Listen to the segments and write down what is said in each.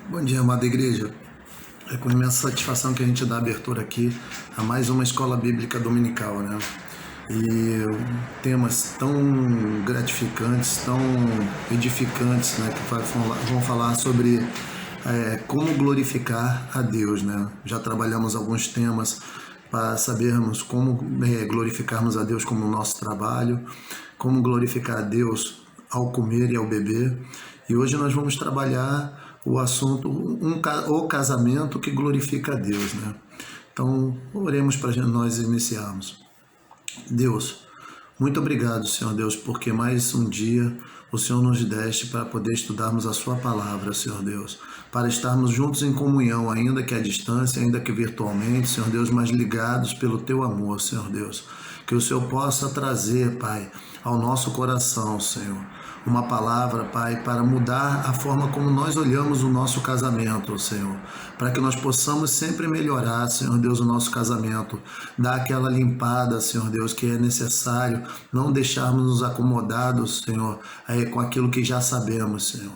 Bom dia, amada igreja. É com imensa satisfação que a gente dá abertura aqui a mais uma escola bíblica dominical, né? E temas tão gratificantes, tão edificantes, né? Que vão falar sobre como glorificar a Deus, né? Já trabalhamos alguns temas para sabermos como glorificarmos a Deus como o nosso trabalho, como glorificar a Deus ao comer e ao beber. E hoje nós vamos trabalhar o assunto, o casamento que glorifica a Deus, né? Então, oremos para nós iniciarmos. Deus, muito obrigado, Senhor Deus, porque mais um dia o Senhor nos deste para poder estudarmos a sua palavra, Senhor Deus, para estarmos juntos em comunhão, ainda que à distância, ainda que virtualmente, Senhor Deus, mas ligados pelo teu amor, Senhor Deus. Que o Senhor possa trazer, Pai, ao nosso coração, Senhor, uma palavra, Pai, para mudar a forma como nós olhamos o nosso casamento, Senhor, para que nós possamos sempre melhorar, Senhor Deus, o nosso casamento, dar aquela limpada, Senhor Deus, que é necessário, não deixarmos nos acomodados, Senhor, com aquilo que já sabemos, Senhor.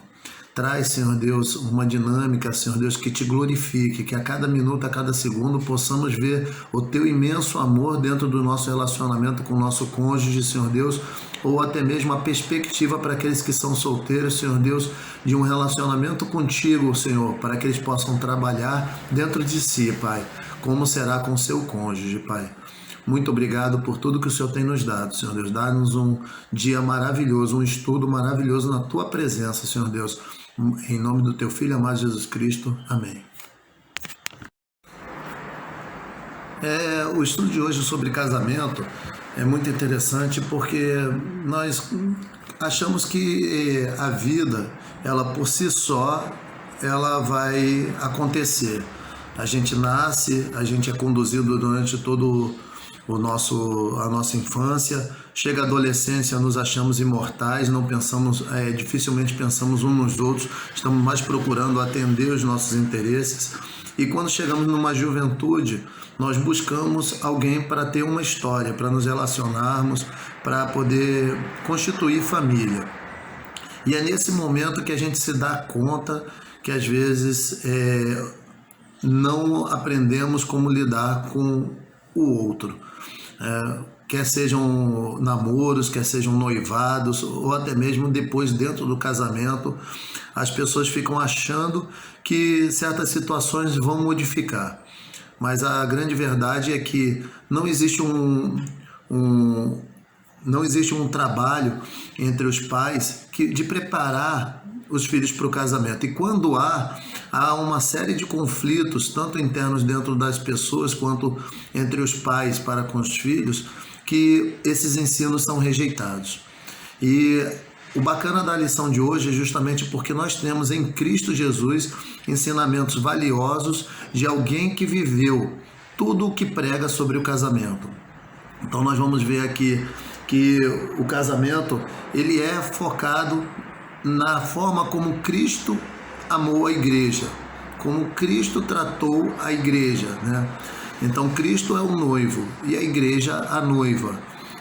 Traz, Senhor Deus, uma dinâmica, Senhor Deus, que te glorifique, que a cada minuto, a cada segundo possamos ver o teu imenso amor dentro do nosso relacionamento com o nosso cônjuge, Senhor Deus, ou até mesmo a perspectiva para aqueles que são solteiros, Senhor Deus, de um relacionamento contigo, Senhor, para que eles possam trabalhar dentro de si, Pai, como será com seu cônjuge, Pai. Muito obrigado por tudo que o Senhor tem nos dado, Senhor Deus. Dá-nos um dia maravilhoso, um estudo maravilhoso na Tua presença, Senhor Deus. Em nome do Teu Filho amado Jesus Cristo. Amém. O estudo de hoje sobre casamento é muito interessante porque nós achamos que a vida, ela por si só, ela vai acontecer. A gente nasce, a gente é conduzido durante todo a nossa infância, chega a adolescência, nos achamos imortais, não pensamos, dificilmente pensamos uns nos outros, estamos mais procurando atender os nossos interesses. E quando chegamos numa juventude, nós buscamos alguém para ter uma história, para nos relacionarmos, para poder constituir família. E é nesse momento que a gente se dá conta que às vezes não aprendemos como lidar com o outro. Quer sejam namoros, quer sejam noivados, ou até mesmo depois dentro do casamento, as pessoas ficam achando que certas situações vão modificar. Mas a grande verdade é que não existe não existe um trabalho entre os pais de preparar os filhos para o casamento. E quando há uma série de conflitos, tanto internos dentro das pessoas, quanto entre os pais para com os filhos, que esses ensinos são rejeitados. E o bacana da lição de hoje é justamente porque nós temos em Cristo Jesus ensinamentos valiosos de alguém que viveu tudo o que prega sobre o casamento. Então nós vamos ver aqui que o casamento, ele é focado na forma como Cristo amou a igreja, como Cristo tratou a igreja, né? Então Cristo é o noivo e a igreja a noiva.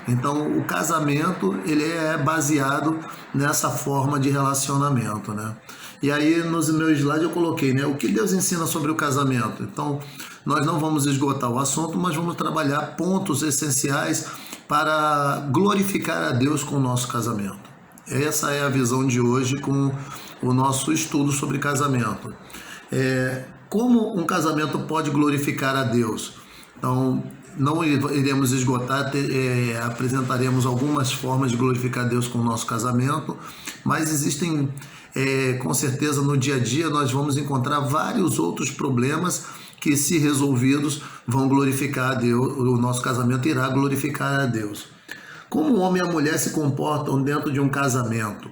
Então o casamento, ele é baseado nessa forma de relacionamento, né? E aí nos meus slides eu coloquei, né, o que Deus ensina sobre o casamento. Então nós não vamos esgotar o assunto, mas vamos trabalhar pontos essenciais para glorificar a Deus com o nosso casamento. Essa é a visão de hoje com o nosso estudo sobre casamento. Como um casamento pode glorificar a Deus? Então, não iremos esgotar, apresentaremos algumas formas de glorificar a Deus com o nosso casamento, mas existem, com certeza, no dia a dia nós vamos encontrar vários outros problemas que, se resolvidos, vão glorificar a Deus, o nosso casamento irá glorificar a Deus. Como o homem e a mulher se comportam dentro de um casamento,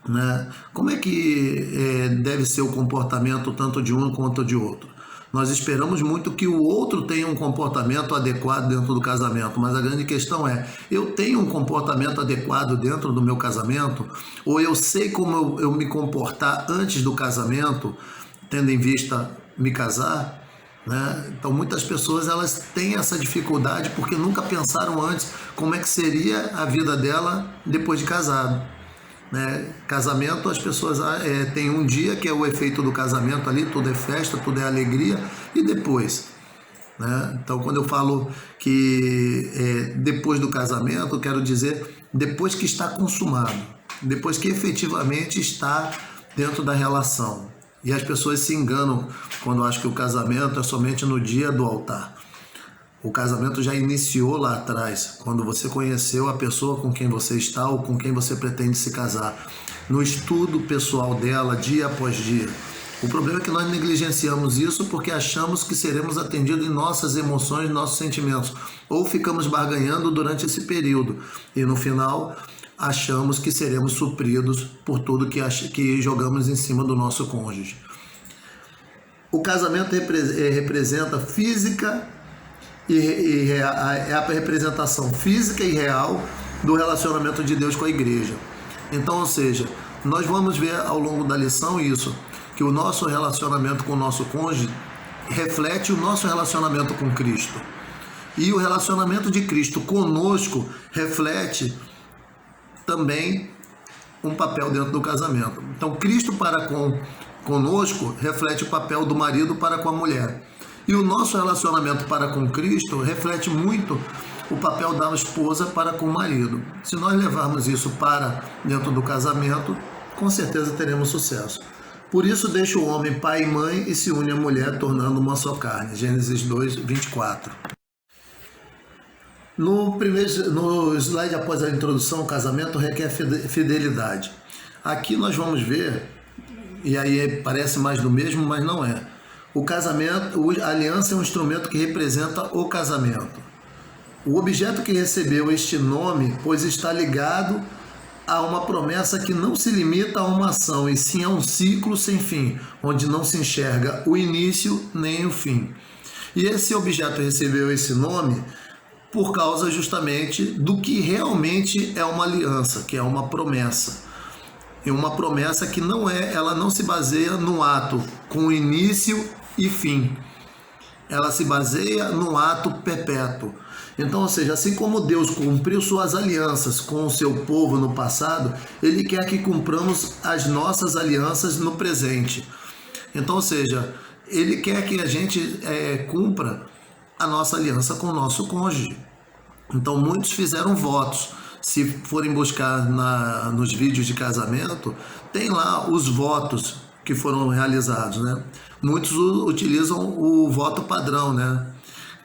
né? Como é que deve ser o comportamento tanto de um quanto de outro? Nós esperamos muito que o outro tenha um comportamento adequado dentro do casamento, mas a grande questão é, eu tenho um comportamento adequado dentro do meu casamento? Ou eu sei como eu me comportar antes do casamento, tendo em vista me casar? Né? Então muitas pessoas elas têm essa dificuldade porque nunca pensaram antes como é que seria a vida dela depois de casado. né? Casamento, as pessoas têm um dia que é o efeito do casamento ali, tudo é festa, tudo é alegria, e depois, né? Então, quando eu falo que depois do casamento, eu quero dizer depois que está consumado, depois que efetivamente está dentro da relação. E as pessoas se enganam quando acham que o casamento é somente no dia do altar. O casamento já iniciou lá atrás, quando você conheceu a pessoa com quem você está ou com quem você pretende se casar, no estudo pessoal dela, dia após dia. O problema é que nós negligenciamos isso porque achamos que seremos atendidos em nossas emoções, nossos sentimentos, ou ficamos barganhando durante esse período e no final achamos que seremos supridos por tudo que jogamos em cima do nosso cônjuge. O casamento representa física é a representação física e real do relacionamento de Deus com a igreja. Então, ou seja, nós vamos ver ao longo da lição isso, que o nosso relacionamento com o nosso cônjuge reflete o nosso relacionamento com Cristo. E o relacionamento de Cristo conosco reflete também um papel dentro do casamento. Então, Cristo para conosco reflete o papel do marido para com a mulher. E o nosso relacionamento para com Cristo reflete muito o papel da esposa para com o marido. Se nós levarmos isso para dentro do casamento, com certeza teremos sucesso. Por isso deixa o homem pai e mãe e se une à mulher, tornando uma só carne. Gênesis 2, 24. No slide após a introdução, o casamento requer fidelidade. Aqui nós vamos ver, e aí parece mais do mesmo, mas não é. O casamento, a aliança é um instrumento que representa o casamento. O objeto que recebeu este nome, pois está ligado a uma promessa que não se limita a uma ação, e sim a um ciclo sem fim, onde não se enxerga o início nem o fim. E esse objeto recebeu esse nome por causa justamente do que realmente é uma aliança, que é uma promessa. E uma promessa que ela não se baseia no ato com início e fim. Ela se baseia no ato perpétuo. Então, ou seja, assim como Deus cumpriu suas alianças com o seu povo no passado, Ele quer que cumpramos as nossas alianças no presente. Então, ou seja, Ele quer que a gente cumpra a nossa aliança com o nosso cônjuge. Então, muitos fizeram votos. Se forem buscar nos vídeos de casamento, tem lá os votos que foram realizados, né? Muitos utilizam o voto padrão, né?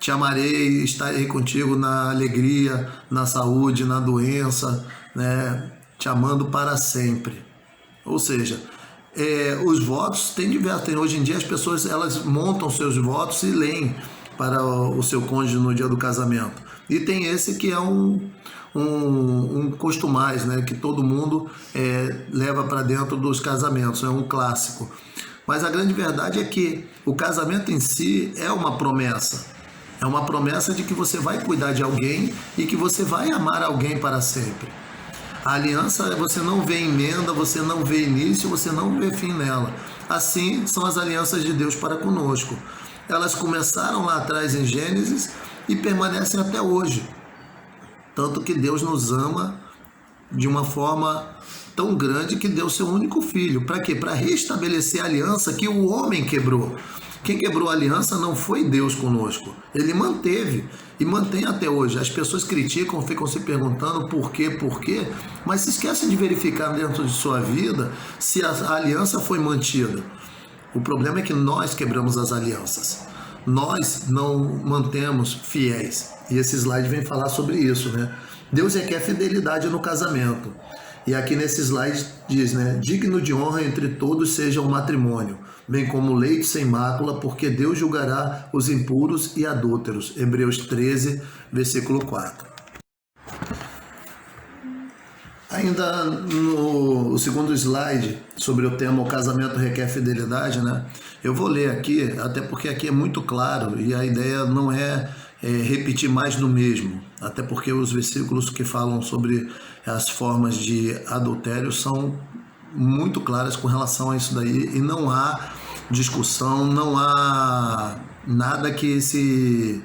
Te amarei, estarei contigo na alegria, na saúde, na doença, né? Te amando para sempre. Ou seja, os votos tem diversos. Hoje em dia as pessoas elas montam seus votos e leem para o seu cônjuge no dia do casamento. E tem esse que é um costumais, né? Que todo mundo leva para dentro dos casamentos, é um clássico. Mas a grande verdade é que o casamento em si é uma promessa. É uma promessa de que você vai cuidar de alguém e que você vai amar alguém para sempre. A aliança você não vê emenda, você não vê início, você não vê fim nela. Assim são as alianças de Deus para conosco. Elas começaram lá atrás em Gênesis e permanecem até hoje. Tanto que Deus nos ama de uma forma tão grande que deu seu único filho. Para quê? Para restabelecer a aliança que o homem quebrou. Quem quebrou a aliança não foi Deus conosco. Ele manteve e mantém até hoje. As pessoas criticam, ficam se perguntando por quê, mas se esquecem de verificar dentro de sua vida se a aliança foi mantida. O problema é que nós quebramos as alianças. Nós não mantemos fiéis. E esse slide vem falar sobre isso, né? Deus requer fidelidade no casamento. E aqui nesse slide diz, né? Digno de honra entre todos seja o matrimônio, bem como leite sem mácula, porque Deus julgará os impuros e adúlteros. Hebreus 13, versículo 4. Ainda no segundo slide, sobre o tema o casamento requer fidelidade, né? Eu vou ler aqui, até porque aqui é muito claro e a ideia não é repetir mais do mesmo, até porque os versículos que falam sobre as formas de adultério são muito claras com relação a isso daí e não há discussão, não há nada que se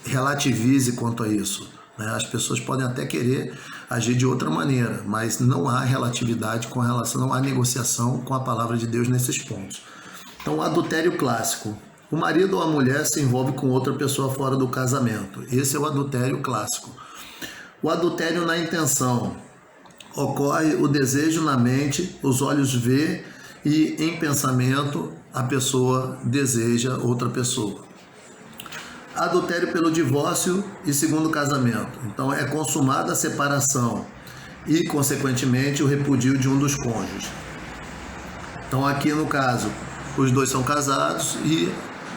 relativize quanto a isso. né? As pessoas podem até querer agir de outra maneira, mas não há relatividade com relação, não há negociação com a palavra de Deus nesses pontos. Então, o adultério clássico. O marido ou a mulher se envolve com outra pessoa fora do casamento. Esse é o adultério clássico. O adultério na intenção. Ocorre o desejo na mente, os olhos vê e em pensamento a pessoa deseja outra pessoa. Adultério pelo divórcio e segundo casamento. Então é consumada a separação e, consequentemente, o repudio de um dos cônjuges. Então aqui no caso, os dois são casados e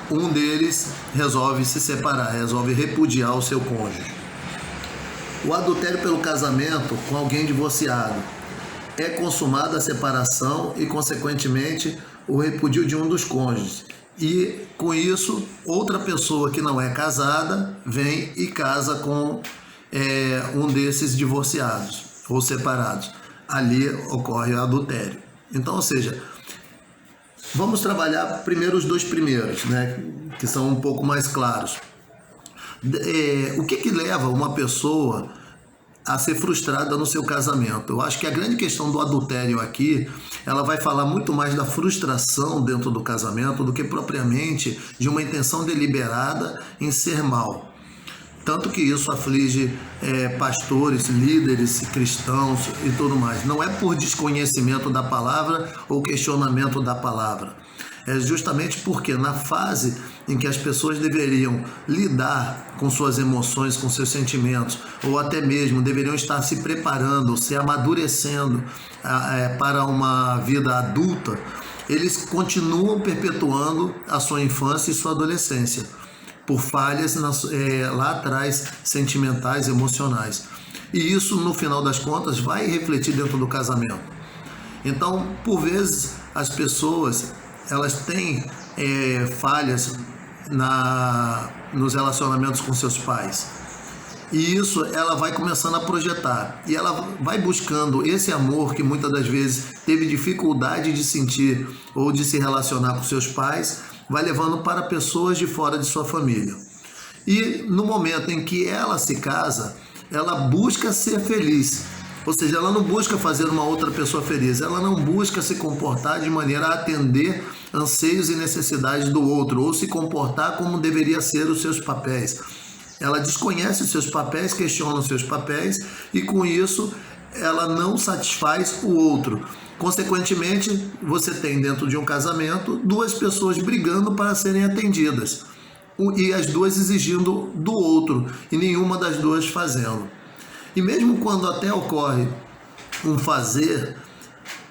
um deles resolve se separar, resolve repudiar o seu cônjuge. O adultério pelo casamento com alguém divorciado. É consumada a separação e, consequentemente, o repudio de um dos cônjuges. E, com isso, outra pessoa que não é casada vem e casa com um desses divorciados ou separados. Ali ocorre o adultério. Então, ou seja, vamos trabalhar primeiro os dois primeiros, né, que são um pouco mais claros. O que leva uma pessoa a ser frustrada no seu casamento? Eu acho que a grande questão do adultério aqui, ela vai falar muito mais da frustração dentro do casamento do que propriamente de uma intenção deliberada em ser mal. Tanto que isso aflige pastores, líderes cristãos e tudo mais. Não é por desconhecimento da palavra ou questionamento da palavra. É justamente porque na fase em que as pessoas deveriam lidar com suas emoções, com seus sentimentos, ou até mesmo deveriam estar se preparando, se amadurecendo para uma vida adulta, eles continuam perpetuando a sua infância e sua adolescência, por falhas lá atrás, sentimentais, emocionais. E isso, no final das contas, vai refletir dentro do casamento. Então, por vezes, as pessoas elas têm falhas nos relacionamentos com seus pais. E isso ela vai começando a projetar. E ela vai buscando esse amor que muitas das vezes teve dificuldade de sentir ou de se relacionar com seus pais, vai levando para pessoas de fora de sua família. E no momento em que ela se casa, ela busca ser feliz. Ou seja, ela não busca fazer uma outra pessoa feliz, ela não busca se comportar de maneira a atender anseios e necessidades do outro, ou se comportar como deveria ser os seus papéis. Ela desconhece os seus papéis, questiona os seus papéis e com isso ela não satisfaz o outro. Consequentemente, você tem dentro de um casamento duas pessoas brigando para serem atendidas e as duas exigindo do outro e nenhuma das duas fazendo. E mesmo quando até ocorre um fazer,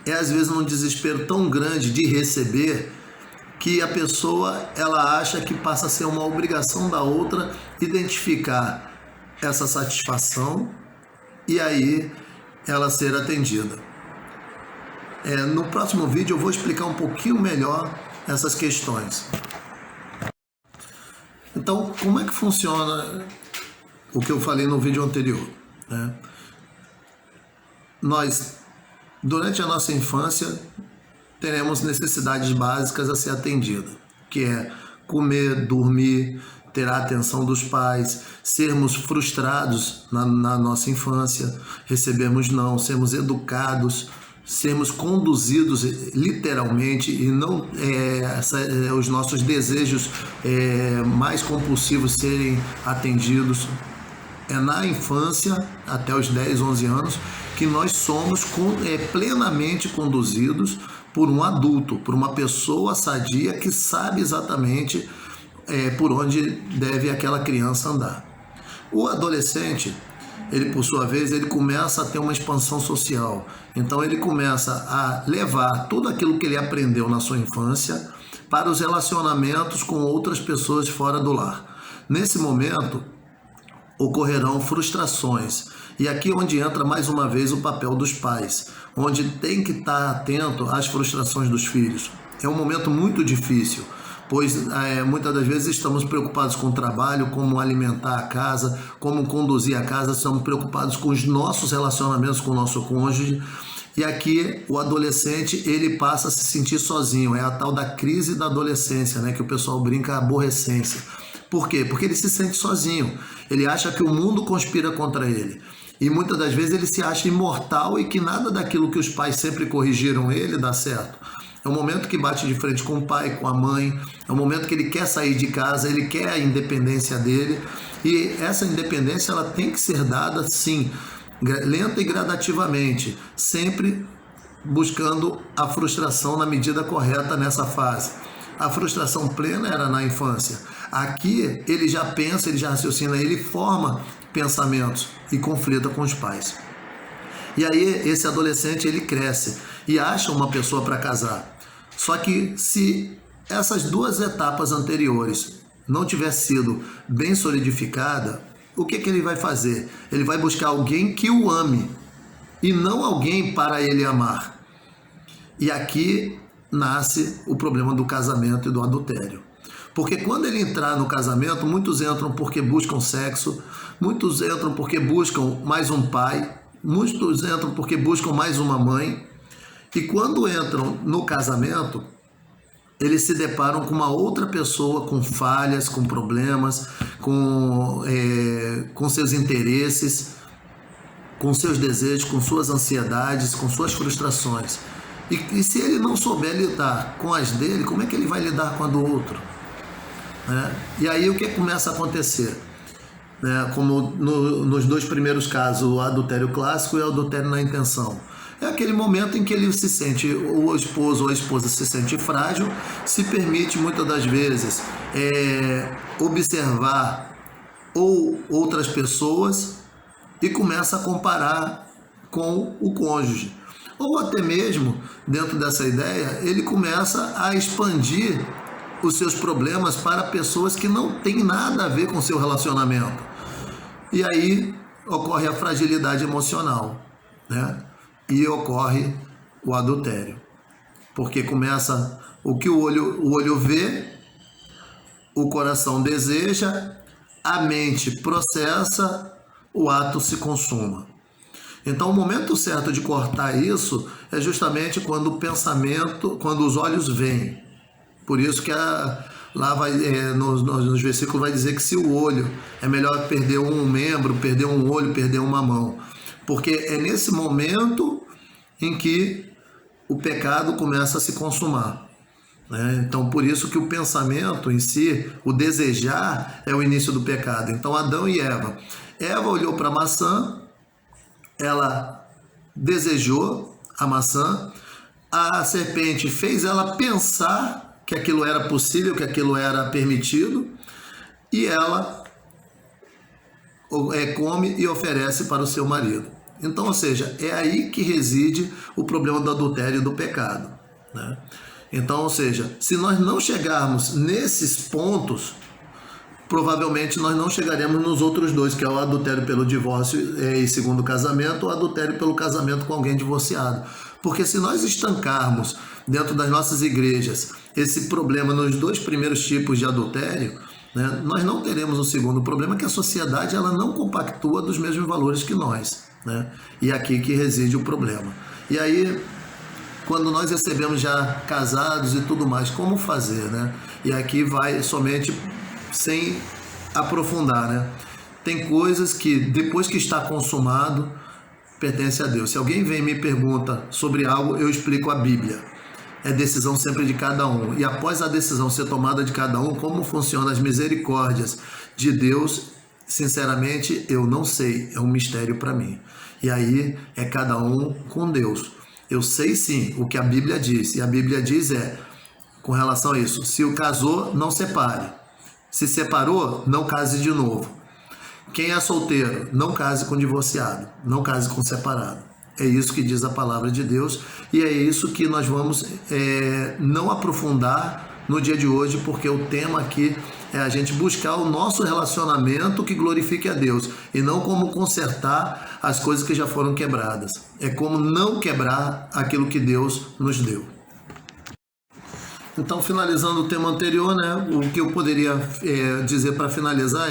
às vezes num desespero tão grande de receber, que a pessoa ela acha que passa a ser uma obrigação da outra identificar essa satisfação e aí ela ser atendida. No próximo vídeo eu vou explicar um pouquinho melhor essas questões. Então, como é que funciona o que eu falei no vídeo anterior? Nós, durante a nossa infância, teremos necessidades básicas a ser atendidas, que é comer, dormir, ter a atenção dos pais, sermos frustrados na nossa infância, recebermos não, sermos educados, sermos conduzidos literalmente e não os nossos desejos mais compulsivos serem atendidos. É na infância, até os 10, 11 anos, que nós somos plenamente conduzidos por um adulto, por uma pessoa sadia que sabe exatamente por onde deve aquela criança andar. O adolescente, ele por sua vez, ele começa a ter uma expansão social. Então ele começa a levar tudo aquilo que ele aprendeu na sua infância para os relacionamentos com outras pessoas fora do lar. Nesse momento, ocorrerão frustrações. E aqui onde entra mais uma vez o papel dos pais, onde tem que estar atento às frustrações dos filhos. É um momento muito difícil, pois muitas das vezes estamos preocupados com o trabalho, como alimentar a casa, como conduzir a casa, estamos preocupados com os nossos relacionamentos com o nosso cônjuge. E aqui o adolescente ele passa a se sentir sozinho, é a tal da crise da adolescência, né, que o pessoal brinca, a aborrecência. Por quê? Porque ele se sente sozinho. Ele acha que o mundo conspira contra ele. E muitas das vezes ele se acha imortal e que nada daquilo que os pais sempre corrigiram ele dá certo. É o momento que bate de frente com o pai, com a mãe. É o momento que ele quer sair de casa, ele quer a independência dele. E essa independência ela tem que ser dada, sim, lenta e gradativamente, sempre buscando a frustração na medida correta nessa fase. A frustração plena era na infância. Aqui ele já pensa, ele já raciocina, ele forma pensamentos e conflita com os pais. E aí esse adolescente ele cresce e acha uma pessoa para casar. Só que se essas duas etapas anteriores não tiver sido bem solidificada, o que ele vai fazer? Ele vai buscar alguém que o ame e não alguém para ele amar. E aqui nasce o problema do casamento e do adultério. Porque quando ele entrar no casamento, muitos entram porque buscam sexo, muitos entram porque buscam mais um pai, muitos entram porque buscam mais uma mãe. E quando entram no casamento, eles se deparam com uma outra pessoa com falhas, com problemas, com seus interesses, com seus desejos, com suas ansiedades, com suas frustrações. E se ele não souber lidar com as dele, como é que ele vai lidar com a do outro? E aí o que começa a acontecer? Como nos dois primeiros casos, o adultério clássico e o adultério na intenção. É aquele momento em que ele se sente, o esposo ou a esposa se sente frágil, se permite muitas das vezes observar outras pessoas e começa a comparar com o cônjuge. Ou até mesmo, dentro dessa ideia, ele começa a expandir os seus problemas para pessoas que não têm nada a ver com o seu relacionamento. E aí ocorre a fragilidade emocional, E ocorre o adultério. Porque começa o que o olho vê, o coração deseja, a mente processa, o ato se consuma. Então o momento certo de cortar isso é justamente quando o pensamento, quando os olhos veem. Por isso que lá vai, nos versículos vai dizer que se o olho é melhor perder um membro, perder um olho, perder uma mão. Porque é nesse momento em que o pecado começa a se consumar. Então, por isso que o pensamento em si, o desejar, é o início do pecado. Então, Adão e Eva. Eva olhou para a maçã, ela desejou a maçã, a serpente fez ela pensar que aquilo era possível, que aquilo era permitido, e ela come e oferece para o seu marido. Então, ou seja, é aí que reside o problema do adultério e do pecado. Então, ou seja, se nós não chegarmos nesses pontos, provavelmente nós não chegaremos nos outros dois, que é o adultério pelo divórcio e segundo casamento, ou adultério pelo casamento com alguém divorciado. Porque se nós estancarmos dentro das nossas igrejas esse problema nos dois primeiros tipos de adultério, nós não teremos um segundo problema, que a sociedade ela não compactua dos mesmos valores que nós. E é aqui que reside o problema. E aí, quando nós recebemos já casados e tudo mais, como fazer? E aqui vai somente sem aprofundar. Tem coisas que depois que está consumado, pertence a Deus. Se alguém vem e me pergunta sobre algo, eu explico a Bíblia. É decisão sempre de cada um. E após a decisão ser tomada de cada um, como funcionam as misericórdias de Deus, sinceramente, eu não sei. É um mistério para mim. E aí é cada um com Deus. Eu sei sim o que a Bíblia diz. E a Bíblia diz com relação a isso, se o casou, não separe. Se separou, não case de novo. Quem é solteiro, não case com divorciado, não case com separado. É isso que diz a palavra de Deus e é isso que nós vamos não aprofundar no dia de hoje, porque o tema aqui é a gente buscar o nosso relacionamento que glorifique a Deus e não como consertar as coisas que já foram quebradas. É como não quebrar aquilo que Deus nos deu. Então, finalizando o tema anterior, o que eu poderia dizer para finalizar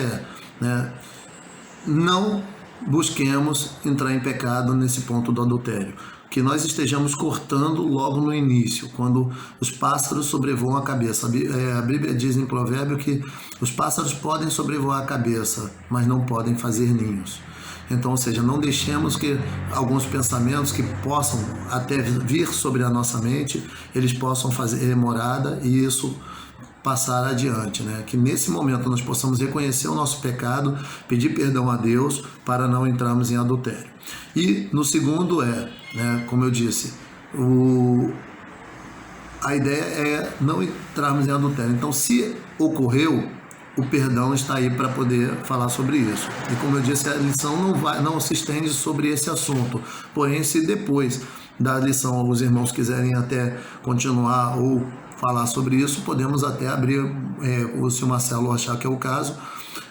não busquemos entrar em pecado nesse ponto do adultério. que nós estejamos cortando logo no início, quando os pássaros sobrevoam a cabeça. A Bíblia diz em Provérbio que os pássaros podem sobrevoar a cabeça, mas não podem fazer ninhos. Então, ou seja, não deixemos que alguns pensamentos que possam até vir sobre a nossa mente, eles possam fazer morada e isso passar adiante, né? Que nesse momento nós possamos reconhecer o nosso pecado, pedir perdão a Deus para não entrarmos em adultério. E no segundo né, como eu disse, a ideia é não entrarmos em adultério. Então, se ocorreu, o perdão está aí para poder falar sobre isso. E como eu disse, a lição não se estende sobre esse assunto. Porém, se depois da lição os irmãos quiserem até continuar ou falar sobre isso, podemos até abrir, se o Marcelo achar que é o caso,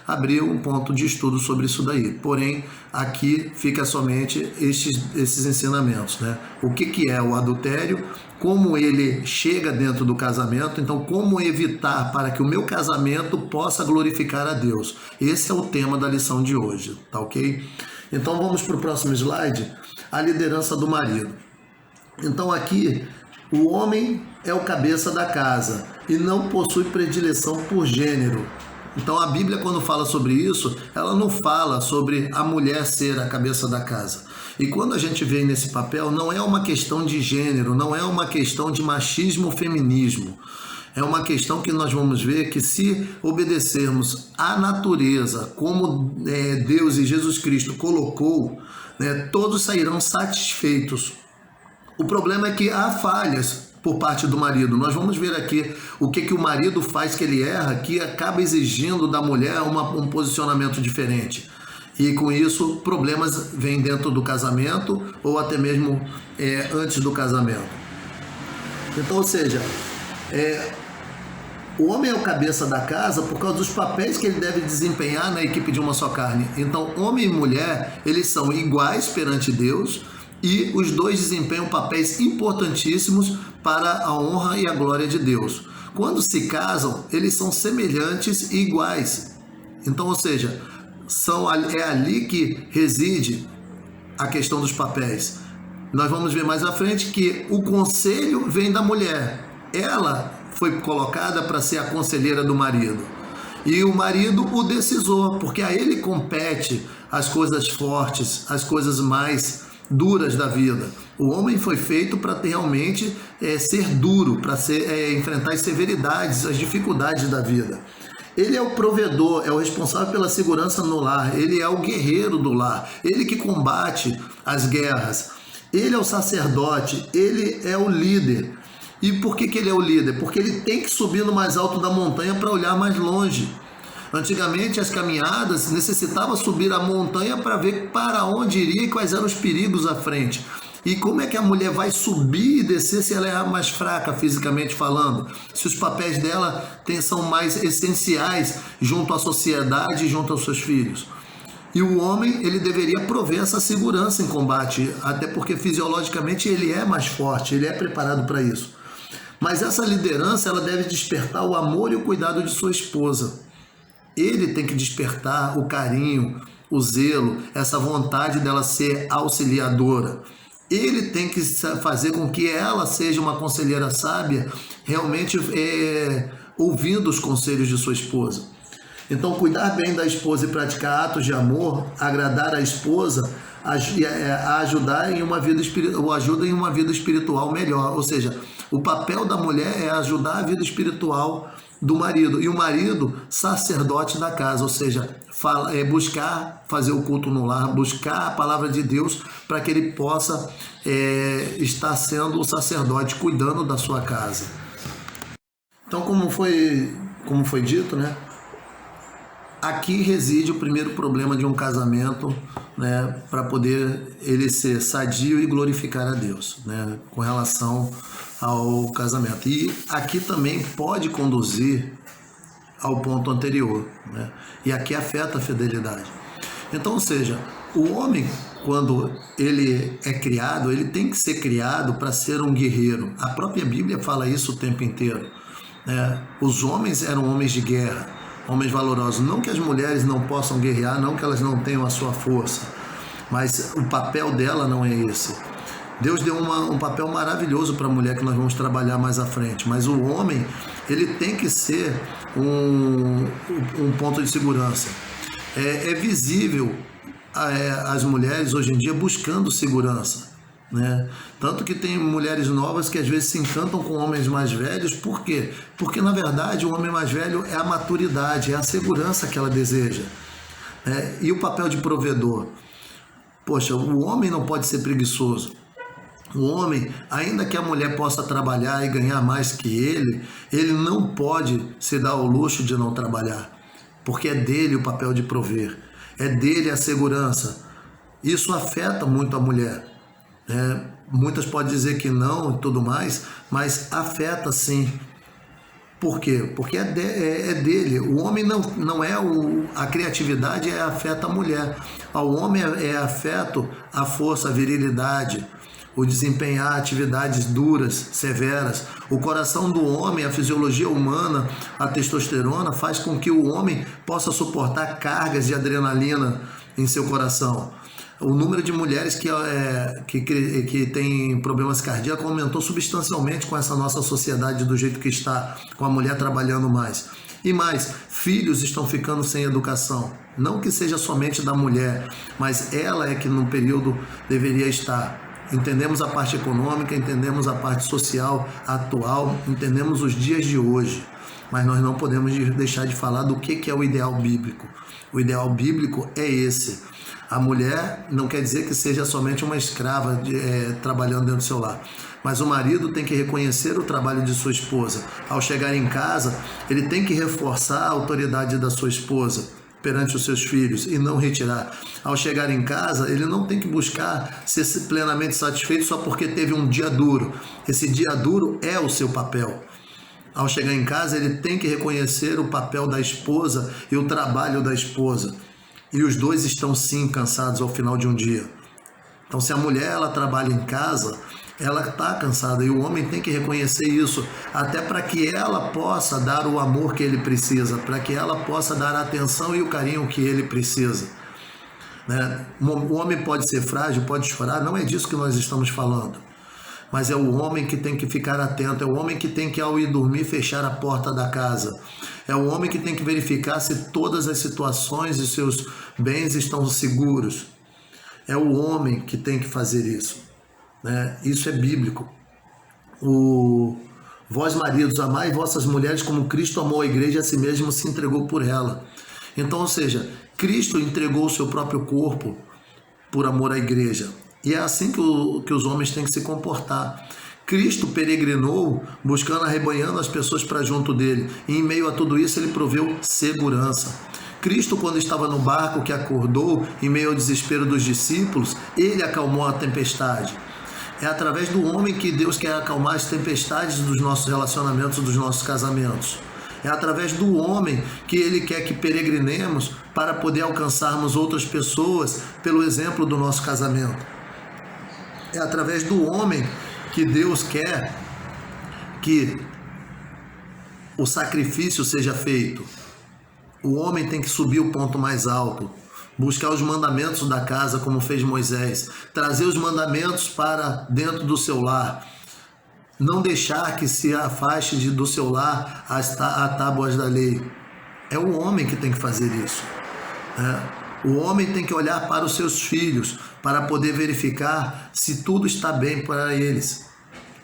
abrir um ponto de estudo sobre isso daí. Porém, aqui fica somente esses ensinamentos, né? O que é o adultério, como ele chega dentro do casamento, então como evitar para que o meu casamento possa glorificar a Deus. Esse é o tema da lição de hoje, tá ok? Então vamos para o próximo slide, a liderança do marido. Então aqui, o homem é o cabeça da casa e não possui predileção por gênero. Então a Bíblia, quando fala sobre isso, ela não fala sobre a mulher ser a cabeça da casa. E quando a gente vem nesse papel, não é uma questão de gênero, não é uma questão de machismo ou feminismo. É uma questão que nós vamos ver que se obedecermos à natureza, como Deus e Jesus Cristo colocou, né, todos sairão satisfeitos. O problema é que há falhas por parte do marido. Nós vamos ver aqui o que o marido faz que ele erra, que acaba exigindo da mulher um posicionamento diferente. E com isso, problemas vêm dentro do casamento ou até mesmo antes do casamento. Então, ou seja, o homem é o cabeça da casa por causa dos papéis que ele deve desempenhar na equipe de uma só carne. Então, homem e mulher, eles são iguais perante Deus, e os dois desempenham papéis importantíssimos para a honra e a glória de Deus. Quando se casam, eles são semelhantes e iguais. Então, ou seja, é ali que reside a questão dos papéis. Nós vamos ver mais à frente que o conselho vem da mulher. Ela foi colocada para ser a conselheira do marido. E o marido o decisor, porque a ele compete as coisas fortes, as coisas mais duras da vida. O homem foi feito para realmente ser duro, para enfrentar as severidades, as dificuldades da vida. Ele é o provedor, é o responsável pela segurança no lar, ele é o guerreiro do lar, ele que combate as guerras, ele é o sacerdote, ele é o líder. E por que ele é o líder? Porque ele tem que subir no mais alto da montanha para olhar mais longe. Antigamente, as caminhadas necessitavam subir a montanha para ver para onde iria e quais eram os perigos à frente. E como é que a mulher vai subir e descer se ela é a mais fraca, fisicamente falando? Se os papéis dela são mais essenciais junto à sociedade e junto aos seus filhos. E o homem, ele deveria prover essa segurança em combate, até porque fisiologicamente ele é mais forte, ele é preparado para isso. Mas essa liderança, ela deve despertar o amor e o cuidado de sua esposa. Ele tem que despertar o carinho, o zelo, essa vontade dela ser auxiliadora. Ele tem que fazer com que ela seja uma conselheira sábia, realmente ouvindo os conselhos de sua esposa. Então, cuidar bem da esposa e praticar atos de amor, agradar a esposa, ajudar em uma vida ajuda em uma vida espiritual melhor. Ou seja, o papel da mulher é ajudar a vida espiritual do marido, e o marido sacerdote da casa, ou seja, buscar fazer o culto no lar, buscar a palavra de Deus para que ele possa estar sendo o sacerdote cuidando da sua casa. Então, como foi dito, né? Aqui reside o primeiro problema de um casamento, né, para poder ele ser sadio e glorificar a Deus, né, com relação ao casamento. E aqui também pode conduzir ao ponto anterior, né, e aqui afeta a fidelidade. Então, ou seja, o homem, quando ele é criado, ele tem que ser criado para ser um guerreiro. A própria Bíblia fala isso o tempo inteiro, né? Os homens eram homens de guerra, homens valorosos. Não que as mulheres não possam guerrear, não que elas não tenham a sua força, mas o papel dela não é esse. Deus deu um papel maravilhoso para a mulher que nós vamos trabalhar mais à frente, mas o homem, ele tem que ser um ponto de segurança. É visível as mulheres hoje em dia buscando segurança, né? Tanto que tem mulheres novas que às vezes se encantam com homens mais velhos. Por quê? Porque na verdade o homem mais velho é a maturidade, é a segurança que ela deseja, né? E o papel de provedor? Poxa, o homem não pode ser preguiçoso. O homem, ainda que a mulher possa trabalhar e ganhar mais que ele não pode se dar ao luxo de não trabalhar, porque é dele o papel de prover, é dele a segurança. Isso afeta muito a mulher, né? Muitas podem dizer que não e tudo mais, mas afeta sim. Por quê? Porque é dele. O homem não é a criatividade, afeta a mulher. Ao homem é afeto a força, a virilidade, o desempenhar atividades duras, severas. O coração do homem, a fisiologia humana, a testosterona faz com que o homem possa suportar cargas de adrenalina em seu coração. O número de mulheres que têm problemas cardíacos aumentou substancialmente com essa nossa sociedade do jeito que está, com a mulher trabalhando mais. E mais, filhos estão ficando sem educação. Não que seja somente da mulher, mas ela é que no período deveria estar. Entendemos a parte econômica, entendemos a parte social atual, entendemos os dias de hoje, mas nós não podemos deixar de falar do que é o ideal bíblico. O ideal bíblico é esse. A mulher não quer dizer que seja somente uma escrava trabalhando dentro do seu lar, mas o marido tem que reconhecer o trabalho de sua esposa. Ao chegar em casa, ele tem que reforçar a autoridade da sua esposa perante os seus filhos e não retirar. Ao chegar em casa, ele não tem que buscar ser plenamente satisfeito só porque teve um dia duro. Esse dia duro é o seu papel. Ao chegar em casa, ele tem que reconhecer o papel da esposa e o trabalho da esposa. E os dois estão sim cansados ao final de um dia. Então, se a mulher ela trabalha em casa, ela está cansada e o homem tem que reconhecer isso, até para que ela possa dar o amor que ele precisa, para que ela possa dar a atenção e o carinho que ele precisa, né? O homem pode ser frágil, pode chorar, não é disso que nós estamos falando, mas é o homem que tem que ficar atento, é o homem que tem que, ao ir dormir, fechar a porta da casa, é o homem que tem que verificar se todas as situações e seus bens estão seguros, é o homem que tem que fazer isso, né? Isso é bíblico. Vós maridos, amai vossas mulheres como Cristo amou a igreja e a si mesmo se entregou por ela. Então, ou seja, Cristo entregou o seu próprio corpo por amor à igreja. E é assim que os homens têm que se comportar. Cristo peregrinou, buscando, arrebanhando as pessoas para junto dele. E em meio a tudo isso, ele proveu segurança. Cristo, quando estava no barco que acordou, em meio ao desespero dos discípulos, ele acalmou a tempestade. É através do homem que Deus quer acalmar as tempestades dos nossos relacionamentos, dos nossos casamentos. É através do homem que ele quer que peregrinemos para poder alcançarmos outras pessoas pelo exemplo do nosso casamento. É através do homem que Deus quer que o sacrifício seja feito. O homem tem que subir o ponto mais alto, buscar os mandamentos da casa como fez Moisés, trazer os mandamentos para dentro do seu lar, não deixar que se afaste do seu lar as tábuas da lei. É o homem que tem que fazer isso, né? O homem tem que olhar para os seus filhos para poder verificar se tudo está bem para eles.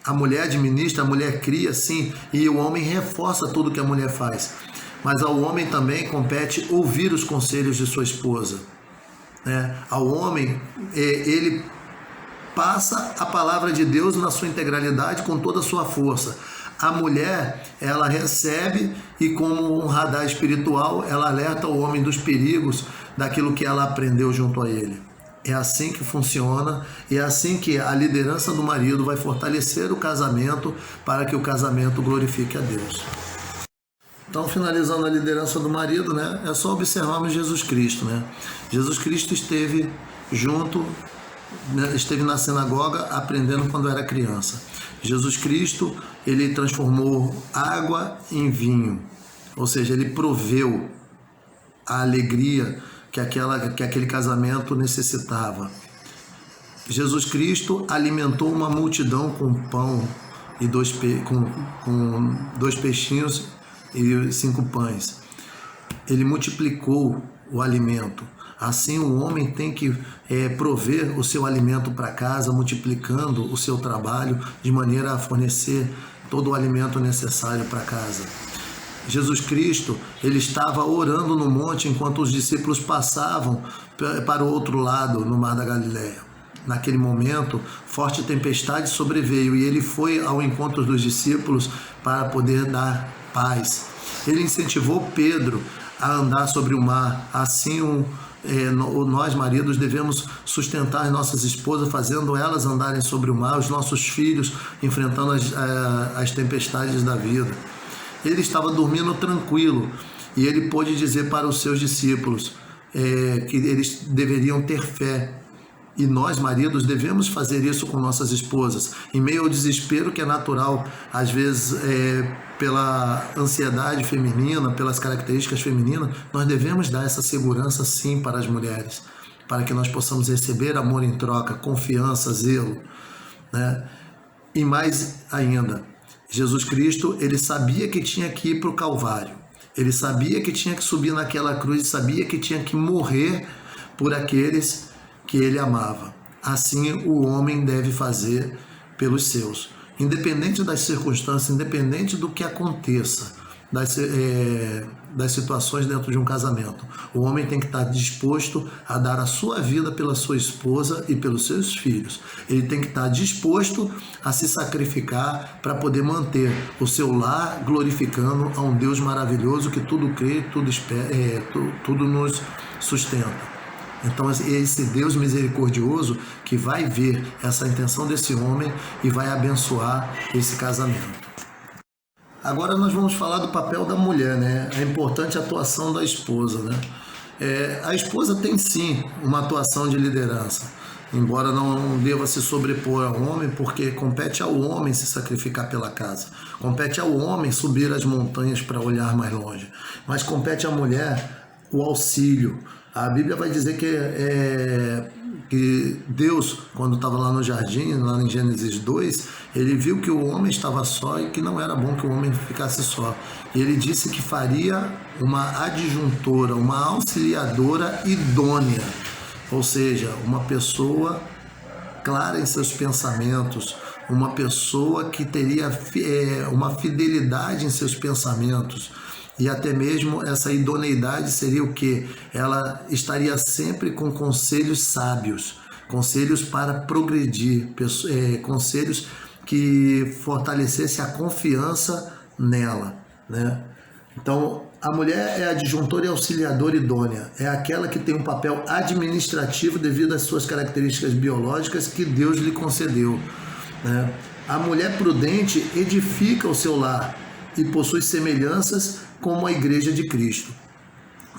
A mulher administra, a mulher cria, sim, e o homem reforça tudo que a mulher faz. Mas ao homem também compete ouvir os conselhos de sua esposa, né? Ao homem, ele passa a palavra de Deus na sua integralidade com toda a sua força. A mulher, ela recebe e como um radar espiritual, ela alerta o homem dos perigos daquilo que ela aprendeu junto a ele. É assim que funciona e é assim que a liderança do marido vai fortalecer o casamento para que o casamento glorifique a Deus. Então, finalizando a liderança do marido, né, é só observarmos Jesus Cristo, né? Jesus Cristo esteve na sinagoga aprendendo quando era criança. Jesus Cristo, ele transformou água em vinho, ou seja, ele proveu a alegria que aquele casamento necessitava. Jesus Cristo alimentou uma multidão com pão e com 2 peixinhos e 5 pães. Ele multiplicou o alimento. Assim, o homem tem que prover o seu alimento para casa, multiplicando o seu trabalho de maneira a fornecer todo o alimento necessário para casa. Jesus Cristo, ele estava orando no monte enquanto os discípulos passavam para o outro lado, no mar da Galileia. Naquele momento, forte tempestade sobreveio e ele foi ao encontro dos discípulos para poder dar paz. Ele incentivou Pedro a andar sobre o mar. Assim, nós maridos devemos sustentar nossas esposas, fazendo elas andarem sobre o mar, os nossos filhos enfrentando as tempestades da vida. Ele estava dormindo tranquilo e ele pôde dizer para os seus discípulos que eles deveriam ter fé. E nós, maridos, devemos fazer isso com nossas esposas. Em meio ao desespero que é natural, às vezes pela ansiedade feminina, pelas características femininas, nós devemos dar essa segurança sim para as mulheres, para que nós possamos receber amor em troca, confiança, zelo, né? E mais ainda, Jesus Cristo, ele sabia que tinha que ir para o Calvário. Ele sabia que tinha que subir naquela cruz, sabia que tinha que morrer por aqueles que ele amava. Assim o homem deve fazer pelos seus. Independente das circunstâncias, independente do que aconteça, das situações dentro de um casamento, o homem tem que estar disposto a dar a sua vida pela sua esposa e pelos seus filhos. Ele tem que estar disposto a se sacrificar para poder manter o seu lar glorificando a um Deus maravilhoso que tudo crê, tudo nos sustenta. Então, esse Deus misericordioso que vai ver essa intenção desse homem e vai abençoar esse casamento. Agora nós vamos falar do papel da mulher, né? A importante atuação da esposa, né? A esposa tem sim uma atuação de liderança, embora não deva se sobrepor ao homem, porque compete ao homem se sacrificar pela casa, compete ao homem subir as montanhas para olhar mais longe, mas compete à mulher o auxílio. A Bíblia vai dizer que Deus, quando estava lá no jardim, lá em Gênesis 2, ele viu que o homem estava só e que não era bom que o homem ficasse só. E ele disse que faria uma adjuntora, uma auxiliadora idônea, ou seja, uma pessoa clara em seus pensamentos, uma pessoa que teria uma fidelidade em seus pensamentos. E até mesmo essa idoneidade seria o quê? Ela estaria sempre com conselhos sábios, conselhos para progredir, conselhos que fortalecesse a confiança nela, né? Então, a mulher é adjuntora e auxiliadora idônea, é aquela que tem um papel administrativo devido às suas características biológicas que Deus lhe concedeu, né? A mulher prudente edifica o seu lar e possui semelhanças como a Igreja de Cristo,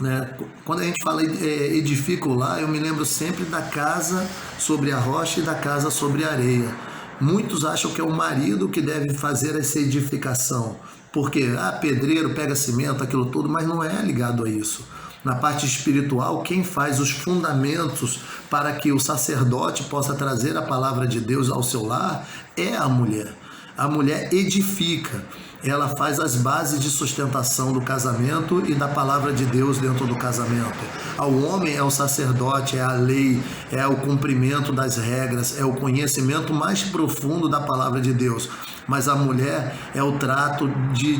né? Quando a gente fala edifica o lar, eu me lembro sempre da casa sobre a rocha e da casa sobre a areia. Muitos acham que é o marido que deve fazer essa edificação, porque pedreiro pega cimento, aquilo tudo, mas não é ligado a isso. Na parte espiritual, quem faz os fundamentos para que o sacerdote possa trazer a palavra de Deus ao seu lar é a mulher. A mulher edifica, ela faz as bases de sustentação do casamento e da palavra de Deus dentro do casamento. Ao homem é o sacerdote, é a lei, é o cumprimento das regras, é o conhecimento mais profundo da palavra de Deus. Mas a mulher é o trato de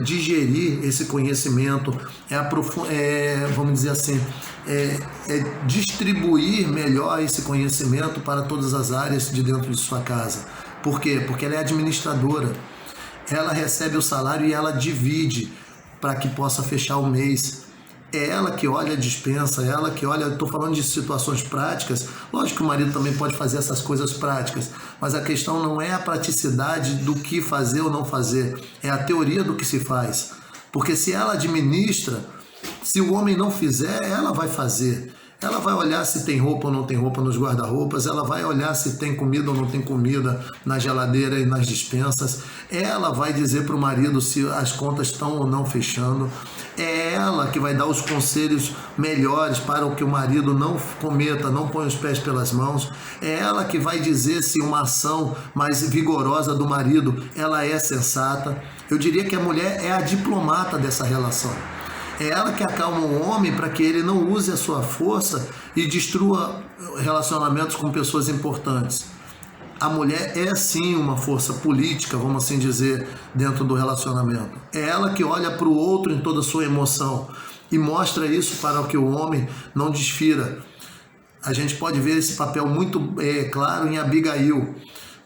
digerir esse conhecimento, vamos dizer assim, distribuir melhor esse conhecimento para todas as áreas de dentro de sua casa. Por quê? Porque ela é administradora. Ela recebe o salário e ela divide para que possa fechar o mês. É ela que olha a despensa, é ela que olha, estou falando de situações práticas, lógico que o marido também pode fazer essas coisas práticas, mas a questão não é a praticidade do que fazer ou não fazer, é a teoria do que se faz. Porque se ela administra, se o homem não fizer, ela vai fazer. Ela vai olhar se tem roupa ou não tem roupa nos guarda-roupas, ela vai olhar se tem comida ou não tem comida na geladeira e nas despensas, ela vai dizer para o marido se as contas estão ou não fechando, É ela que vai dar os conselhos melhores para o que o marido não cometa, não põe os pés pelas mãos. É ela que vai dizer se uma ação mais vigorosa do marido, ela é sensata. Eu diria que a mulher é a diplomata dessa relação. É ela que acalma o homem para que ele não use a sua força e destrua relacionamentos com pessoas importantes. A mulher é sim uma força política, vamos assim dizer, dentro do relacionamento. É ela que olha para o outro em toda a sua emoção e mostra isso para que o homem não desfira. A gente pode ver esse papel muito claro em Abigail,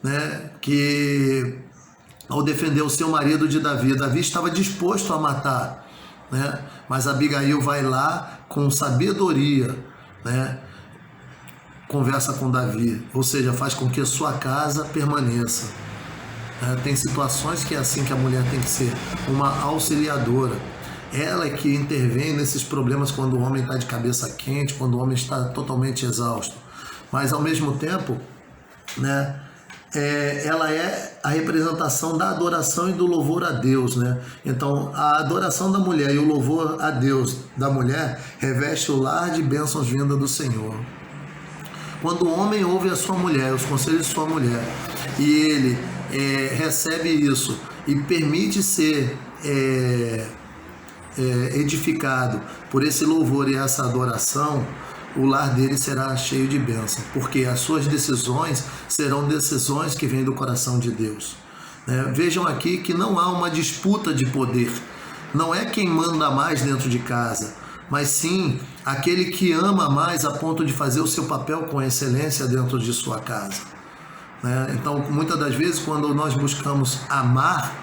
né? Que ao defender o seu marido de Davi, Davi estava disposto a matar, né? Mas Abigail vai lá com sabedoria, né? Conversa com Davi, ou seja, faz com que a sua casa permaneça. Tem situações que é assim que a mulher tem que ser, uma auxiliadora. Ela é que intervém nesses problemas quando o homem está de cabeça quente, quando o homem está totalmente exausto. Mas ao mesmo tempo, né, ela é a representação da adoração e do louvor a Deus, né? Então, a adoração da mulher e o louvor a Deus da mulher reveste o lar de bênçãos vinda do Senhor. Quando o homem ouve a sua mulher, os conselhos de sua mulher, e ele recebe isso e permite ser edificado por esse louvor e essa adoração, o lar dele será cheio de bênção, porque as suas decisões serão decisões que vêm do coração de Deus. Vejam aqui que não há uma disputa de poder, não é quem manda mais dentro de casa, mas sim aquele que ama mais a ponto de fazer o seu papel com excelência dentro de sua casa. Então, muitas das vezes, quando nós buscamos amar,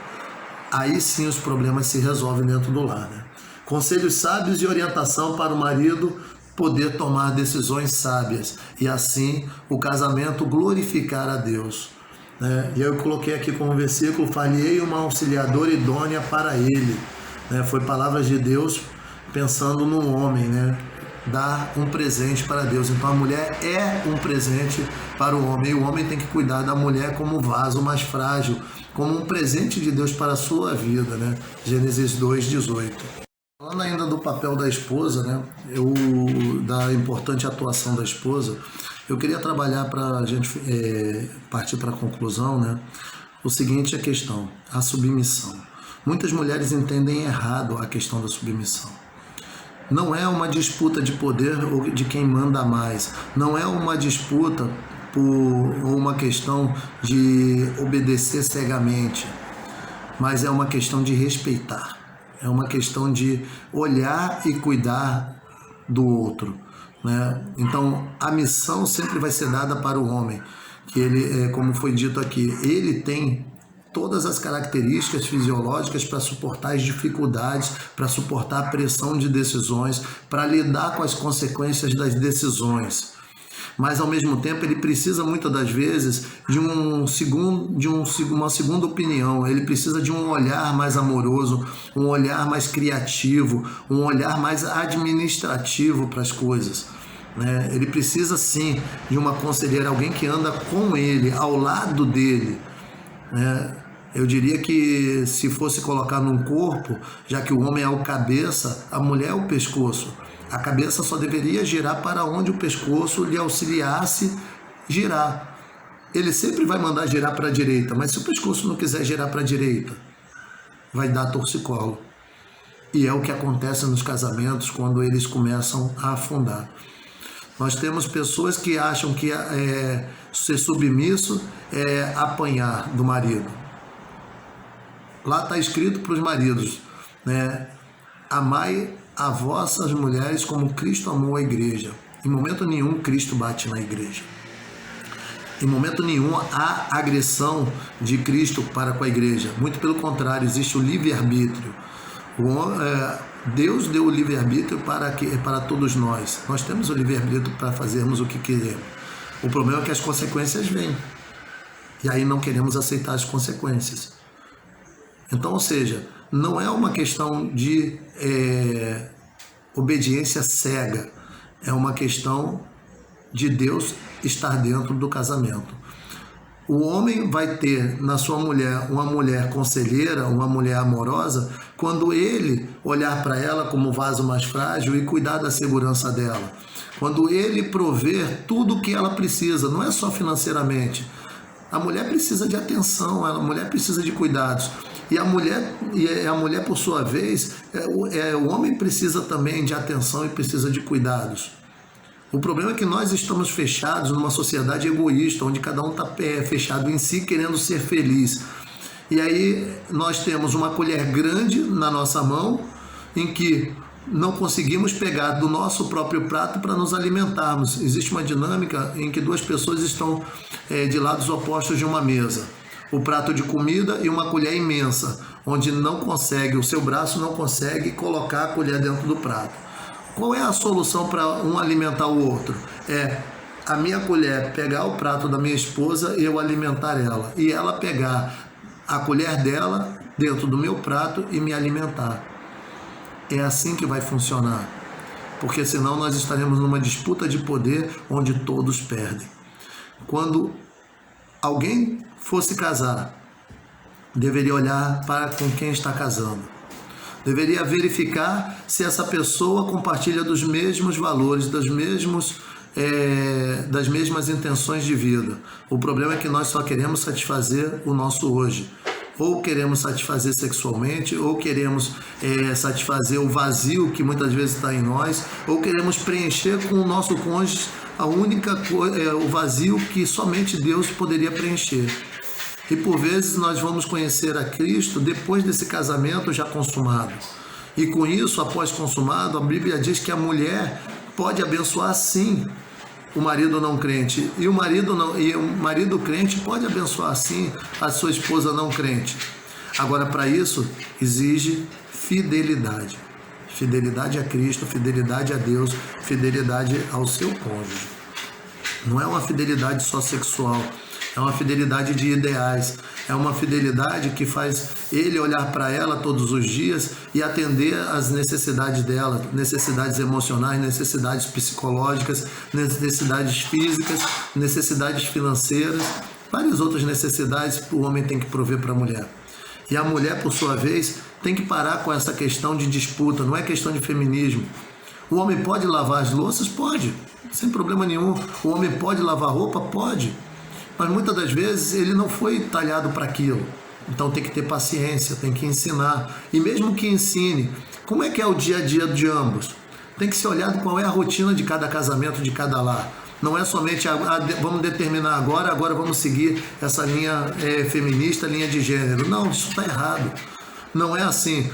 aí sim os problemas se resolvem dentro do lar. Conselhos sábios e orientação para o marido poder tomar decisões sábias e assim o casamento glorificar a Deus. E eu coloquei aqui como versículo: falhei uma auxiliadora idônea para ele. Foi palavras de Deus pensando no homem, dar um presente para Deus. Então a mulher é um presente para o homem, e o homem tem que cuidar da mulher como vaso mais frágil, como um presente de Deus para a sua vida, Gênesis 2:18. Falando ainda do papel da esposa, da importante atuação da esposa, eu queria trabalhar para a gente partir para a conclusão, o seguinte é a questão, a submissão. Muitas mulheres entendem errado a questão da submissão. Não é uma disputa de poder ou de quem manda mais. Não é uma disputa por uma questão de obedecer cegamente, mas é uma questão de respeitar. É uma questão de olhar e cuidar do outro. Então, a missão sempre vai ser dada para o homem, que ele, como foi dito aqui, ele tem todas as características fisiológicas para suportar as dificuldades, para suportar a pressão de decisões, para lidar com as consequências das decisões. Mas, ao mesmo tempo, ele precisa, muitas das vezes, de uma segunda opinião. Ele precisa de um olhar mais amoroso, um olhar mais criativo, um olhar mais administrativo para as coisas. Ele precisa, sim, de uma conselheira, alguém que anda com ele, ao lado dele. Eu diria que se fosse colocar num corpo, já que o homem é o cabeça, a mulher é o pescoço. A cabeça só deveria girar para onde o pescoço lhe auxiliasse girar. Ele sempre vai mandar girar para a direita, mas se o pescoço não quiser girar para a direita, vai dar torcicolo. E é o que acontece nos casamentos quando eles começam a afundar. Nós temos pessoas que acham que ser submisso é apanhar do marido. Lá está escrito para os maridos, amai a vossas mulheres como Cristo amou a igreja. Em momento nenhum Cristo bate na igreja. Em momento nenhum há agressão de Cristo para com a igreja. Muito pelo contrário, existe o livre-arbítrio. Deus deu o livre-arbítrio para todos nós. Nós temos o livre-arbítrio para fazermos o que queremos. O problema é que as consequências vêm. E aí não queremos aceitar as consequências. Então, ou seja, não é uma questão de obediência cega. É uma questão de Deus estar dentro do casamento. O homem vai ter na sua mulher uma mulher conselheira, uma mulher amorosa, Quando ele olhar para ela como vaso mais frágil e cuidar da segurança dela. Quando ele prover tudo o que ela precisa, não é só financeiramente. A mulher precisa de atenção, a mulher precisa de cuidados. E a mulher, por sua vez, o homem precisa também de atenção e precisa de cuidados. O problema é que nós estamos fechados numa sociedade egoísta, onde cada um está fechado em si, querendo ser feliz. E aí nós temos uma colher grande na nossa mão, em que não conseguimos pegar do nosso próprio prato para nos alimentarmos. Existe uma dinâmica em que duas pessoas estão de lados opostos de uma mesa. O prato de comida e uma colher imensa, onde o seu braço não consegue colocar a colher dentro do prato. Qual é a solução para um alimentar o outro? É a minha colher pegar o prato da minha esposa e eu alimentar ela. E ela pegar a colher dela dentro do meu prato e me alimentar. É assim que vai funcionar. Porque senão nós estaremos numa disputa de poder onde todos perdem. Quando alguém fosse casar, deveria olhar para com quem está casando. Deveria verificar se essa pessoa compartilha dos mesmos valores, das mesmas intenções de vida. O problema é que nós só queremos satisfazer o nosso hoje. Ou queremos satisfazer sexualmente, ou queremos satisfazer o vazio que muitas vezes está em nós, ou queremos preencher com o nosso cônjuge o vazio que somente Deus poderia preencher. E por vezes nós vamos conhecer a Cristo depois desse casamento já consumado. E com isso, após consumado, a Bíblia diz que a mulher pode abençoar sim o marido não crente. E o marido crente pode abençoar sim a sua esposa não crente. Agora, para isso, exige fidelidade. Fidelidade a Cristo, fidelidade a Deus, fidelidade ao seu cônjuge. Não é uma fidelidade só sexual. É uma fidelidade de ideais, é uma fidelidade que faz ele olhar para ela todos os dias e atender às necessidades dela, necessidades emocionais, necessidades psicológicas, necessidades físicas, necessidades financeiras, várias outras necessidades que o homem tem que prover para a mulher. E a mulher, por sua vez, tem que parar com essa questão de disputa, não é questão de feminismo. O homem pode lavar as louças? Pode, sem problema nenhum. O homem pode lavar roupa? Pode. Mas muitas das vezes ele não foi talhado para aquilo. Então tem que ter paciência, tem que ensinar. E mesmo que ensine, como é que é o dia a dia de ambos? Tem que ser olhado qual é a rotina de cada casamento, de cada lar. Não é somente vamos determinar agora vamos seguir essa linha feminista, linha de gênero. Não, isso está errado. Não é assim.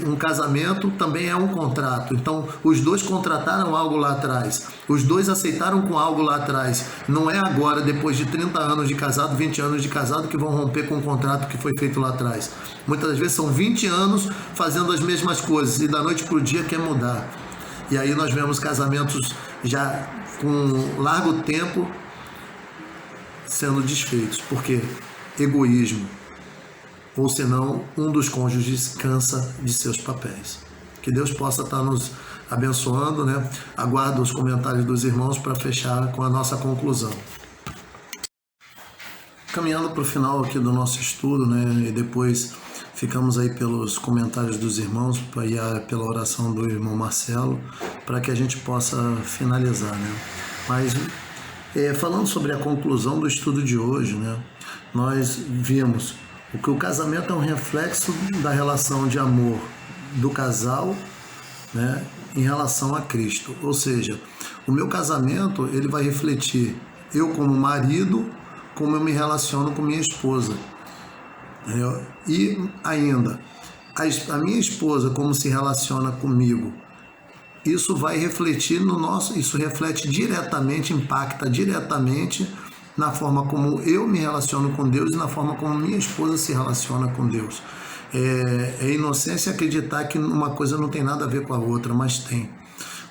Um casamento também é um contrato. Então, os dois contrataram algo lá atrás. Os dois aceitaram com algo lá atrás. Não é agora, depois de 30 anos de casado, 20 anos de casado, que vão romper com o contrato que foi feito lá atrás. Muitas das vezes são 20 anos fazendo as mesmas coisas e da noite para o dia quer mudar. E aí nós vemos casamentos já com largo tempo sendo desfeitos. Por quê? Egoísmo. Ou senão um dos cônjuges cansa de seus papéis. Que Deus possa estar nos abençoando, né? Aguardo os comentários dos irmãos para fechar com a nossa conclusão. Caminhando para o final aqui do nosso estudo, né? E depois ficamos aí pelos comentários dos irmãos e pela oração do irmão Marcelo, para que a gente possa finalizar, né? Mas falando sobre a conclusão do estudo de hoje, né? Nós vimos que o casamento é um reflexo da relação de amor do casal, né, em relação a Cristo. Ou seja, o meu casamento ele vai refletir eu como marido, como eu me relaciono com minha esposa. E ainda, a minha esposa como se relaciona comigo. Isso vai refletir isso reflete diretamente, impacta diretamente na forma como eu me relaciono com Deus e na forma como minha esposa se relaciona com Deus. É inocência acreditar que uma coisa não tem nada a ver com a outra, mas tem.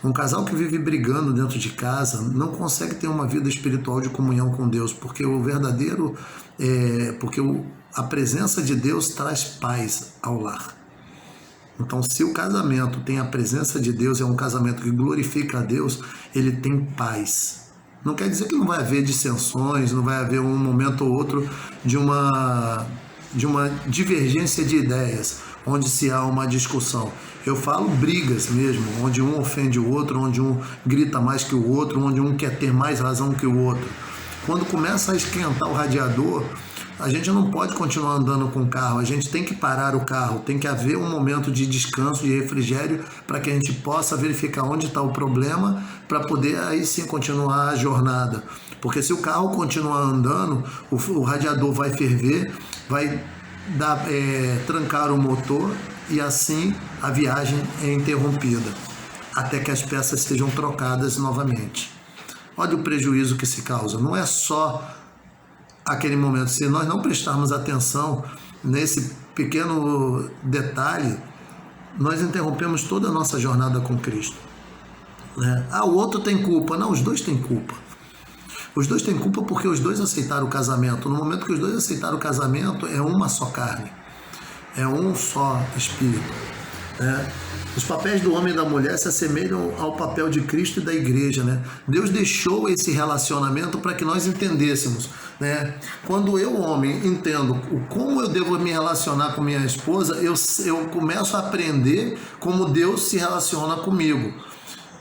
Um casal que vive brigando dentro de casa não consegue ter uma vida espiritual de comunhão com Deus, porque a presença de Deus traz paz ao lar. Então, se o casamento tem a presença de Deus, é um casamento que glorifica a Deus, ele tem paz. Não quer dizer que não vai haver dissensões, não vai haver um momento ou outro de uma divergência de ideias. onde se há uma discussão. Eu falo brigas mesmo, onde um ofende o outro, onde um grita mais que o outro, onde um quer ter mais razão que o outro. Quando começa a esquentar o radiador, a gente não pode continuar andando com o carro, a gente tem que parar o carro, tem que haver um momento de descanso, de refrigério, para que a gente possa verificar onde está o problema, para poder aí sim continuar a jornada. Porque se o carro continuar andando, o radiador vai ferver, vai trancar o motor e assim a viagem é interrompida, até que as peças sejam trocadas novamente. Olha o prejuízo que se causa, não é só aquele momento. Se nós não prestarmos atenção nesse pequeno detalhe, nós interrompemos toda a nossa jornada com Cristo, né? O outro tem culpa. Não, os dois têm culpa. Os dois têm culpa porque os dois aceitaram o casamento. No momento que os dois aceitaram o casamento, é uma só carne, é um só espírito, né? Os papéis do homem e da mulher se assemelham ao papel de Cristo e da igreja, né? Deus deixou esse relacionamento para que nós entendêssemos, né? Quando eu, homem, entendo como eu devo me relacionar com minha esposa, eu começo a aprender como Deus se relaciona comigo.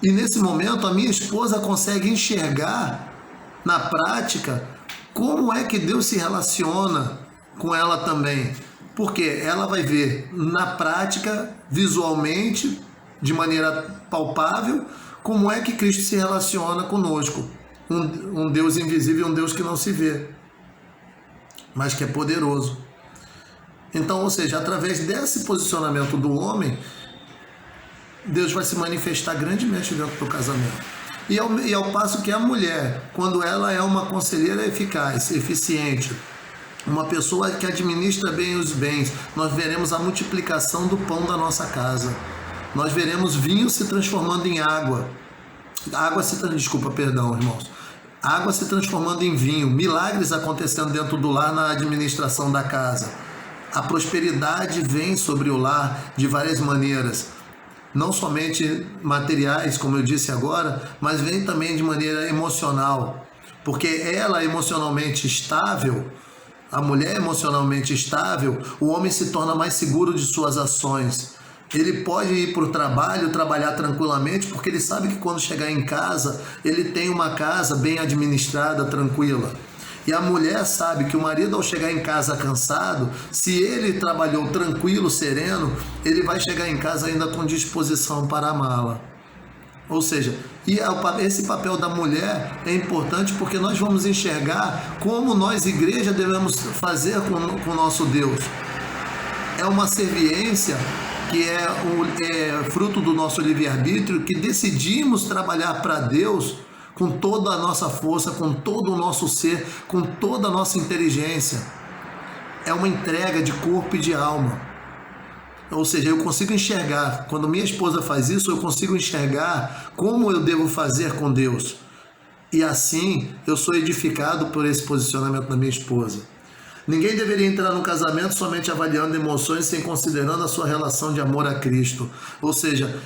E nesse momento a minha esposa consegue enxergar na prática como é que Deus se relaciona com ela também. Porque ela vai ver na prática, visualmente, de maneira palpável, como é que Cristo se relaciona conosco. Um Deus invisível, um Deus que não se vê, mas que é poderoso. Então, ou seja, através desse posicionamento do homem, Deus vai se manifestar grandemente dentro do casamento. E ao passo que a mulher, quando ela é uma conselheira eficaz, eficiente, uma pessoa que administra bem os bens, nós veremos a multiplicação do pão da nossa casa. Nós veremos vinho se transformando em água. Água se transformando em vinho. Milagres acontecendo dentro do lar na administração da casa. A prosperidade vem sobre o lar de várias maneiras. Não somente materiais, como eu disse agora, mas vem também de maneira emocional. Porque ela emocionalmente estável, a mulher emocionalmente estável, o homem se torna mais seguro de suas ações. Ele pode ir para o trabalho, trabalhar tranquilamente, porque ele sabe que quando chegar em casa, ele tem uma casa bem administrada, tranquila. E a mulher sabe que o marido, ao chegar em casa cansado, se ele trabalhou tranquilo, sereno, ele vai chegar em casa ainda com disposição para amá-la. Ou seja, esse papel da mulher é importante porque nós vamos enxergar como nós, igreja, devemos fazer com o nosso Deus. É uma serviência que é fruto do nosso livre-arbítrio, que decidimos trabalhar para Deus com toda a nossa força, com todo o nosso ser, com toda a nossa inteligência. É uma entrega de corpo e de alma. Ou seja, eu consigo enxergar, quando minha esposa faz isso, eu consigo enxergar como eu devo fazer com Deus. E assim, eu sou edificado por esse posicionamento da minha esposa. Ninguém deveria entrar no casamento somente avaliando emoções sem considerando a sua relação de amor a Cristo. Ou seja,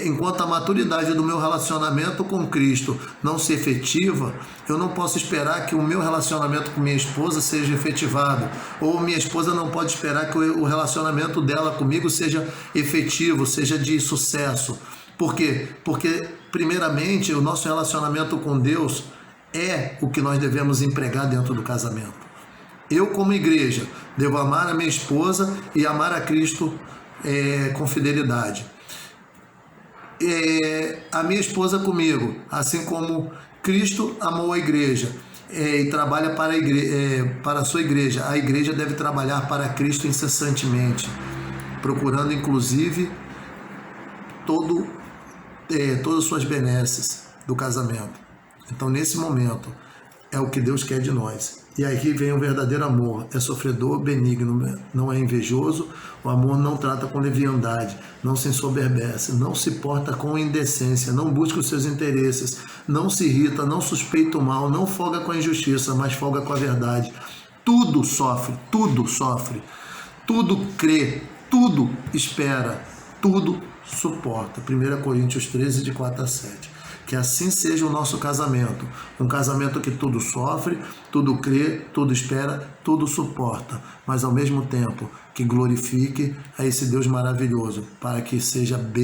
enquanto a maturidade do meu relacionamento com Cristo não se efetiva, eu não posso esperar que o meu relacionamento com minha esposa seja efetivado. Ou minha esposa não pode esperar que o relacionamento dela comigo seja efetivo, seja de sucesso. Por quê? Porque, primeiramente, o nosso relacionamento com Deus é o que nós devemos empregar dentro do casamento. Eu, como igreja, devo amar a minha esposa e amar a Cristo com fidelidade. A minha esposa comigo, assim como Cristo amou a igreja e trabalha para a sua igreja. A igreja deve trabalhar para Cristo incessantemente, procurando inclusive todas as suas benesses do casamento. Então, nesse momento, é o que Deus quer de nós. E aí vem o verdadeiro amor, é sofredor, benigno, não é invejoso, o amor não trata com leviandade, não se ensoberbece, não se porta com indecência, não busca os seus interesses, não se irrita, não suspeita o mal, não folga com a injustiça, mas folga com a verdade. Tudo sofre, tudo crê, tudo espera, tudo suporta. 1 Coríntios 13, de 4 a 7. Que assim seja o nosso casamento. Um casamento que tudo sofre, tudo crê, tudo espera, tudo suporta. Mas ao mesmo tempo que glorifique a esse Deus maravilhoso, para que seja bênção